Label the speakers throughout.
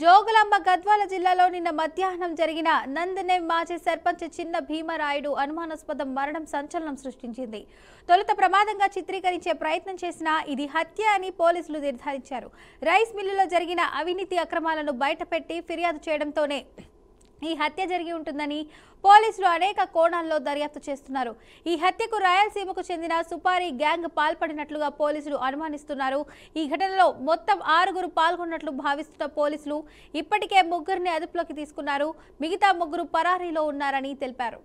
Speaker 1: జోగులాంబ గద్వాల జిల్లాలో నిన్న మధ్యాహ్నం జరిగిన నందనే మాజీ సర్పంచ్ చిన్న భీమరాయుడు అనుమానాస్పద మరణం సంచలనం సృష్టించింది. తొలుత ప్రమాదంగా చిత్రీకరించే ప్రయత్నం చేసినా ఇది హత్య అని పోలీసులు నిర్ధారించారు. రైస్ మిల్లులో జరిగిన అవినీతి అక్రమాలను బయటపెట్టి ఫిర్యాదు చేయడంతోనే ఈ హత్య జరిగి ఉంటుందని పోలీసులు అనేక కోణాల్లో దర్యాప్తు చేస్తున్నారు. ఈ హత్యకు రాయలసీమకు చెందిన సుపారీ గ్యాంగ్ పాల్పడినట్లుగా పోలీసులు అనుమానిస్తున్నారు. ఈ ఘటనలో మొత్తం 6 పాల్గొన్నట్లు భావిస్తున్న పోలీసులు ఇప్పటికే 3 అదుపులోకి తీసుకున్నారు. మిగతా 3 పరారీలో ఉన్నారని తెలిపారు.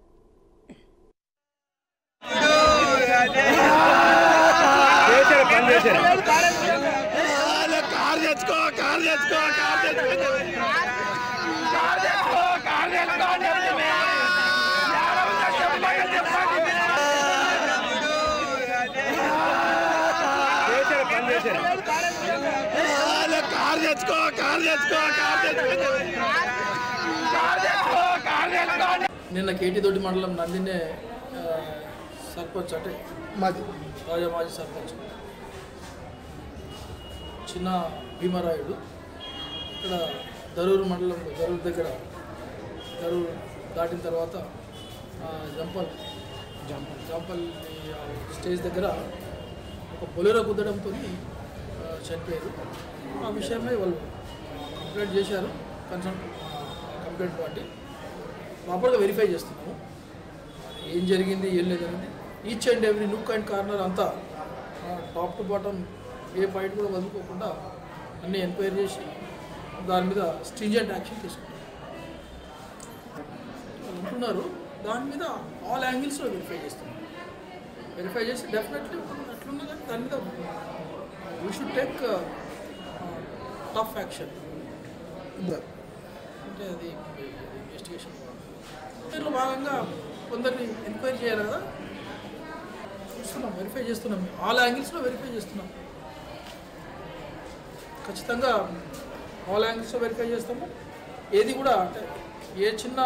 Speaker 2: నిన్న కేటీదొడ్డి మండలం నందినే సర్పంచ్ అంటే మాజీ సర్పంచ్ చిన్న భీమరాయుడు ఇక్కడ దరూరు మండలంలో దరూరు దగ్గర దరూరు దాటిన తర్వాత జంపల్ స్టేజ్ దగ్గర ఒక బొలెరో గుద్దడంతో చనిపోయారు. ఆ విషయమై వాళ్ళు కంప్లైంట్ చేశారు. కన్సర్న్ కంప్లైంట్ పార్టీ ప్రాపర్గా వెరిఫై చేస్తున్నాము. ఏం జరిగింది ఏం లేదనేది each and every nook and corner అంతా టాప్ టు బాటమ్ ఏ పాయింట్ కూడా వదులుకోకుండా అన్నీ ఎంక్వైరీ చేసి దాని మీద స్ట్రింజెంట్ యాక్షన్ తీసుకుంటారు అంటున్నారు. దాని మీద ఆల్ యాంగిల్స్లో వెరిఫై చేస్తున్నాం. వెరిఫై చేసి డెఫినెట్లీ అట్లున్నా కానీ దాని మీద we should take tough action. అంటే అది ఇన్వెస్టిగేషన్ దీంట్లో భాగంగా కొందరిని ఎంక్వైరీ చేయాలి కదా, చూస్తున్నాం, వెరిఫై చేస్తున్నాం. ఆల్ యాంగిల్స్లో వెరిఫై చేస్తున్నాం. ఖచ్చితంగా ఆల్ యాంగిల్స్లో వెరిఫై చేస్తాము. ఏది కూడా అంటే ఏ చిన్న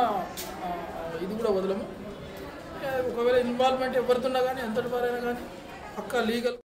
Speaker 2: ఇది కూడా వదలము. ఒకవేళ ఇన్వాల్వ్మెంట్ ఎవరితున్నా కానీ ఎంతటి వారైనా కానీ పక్కా లీగల్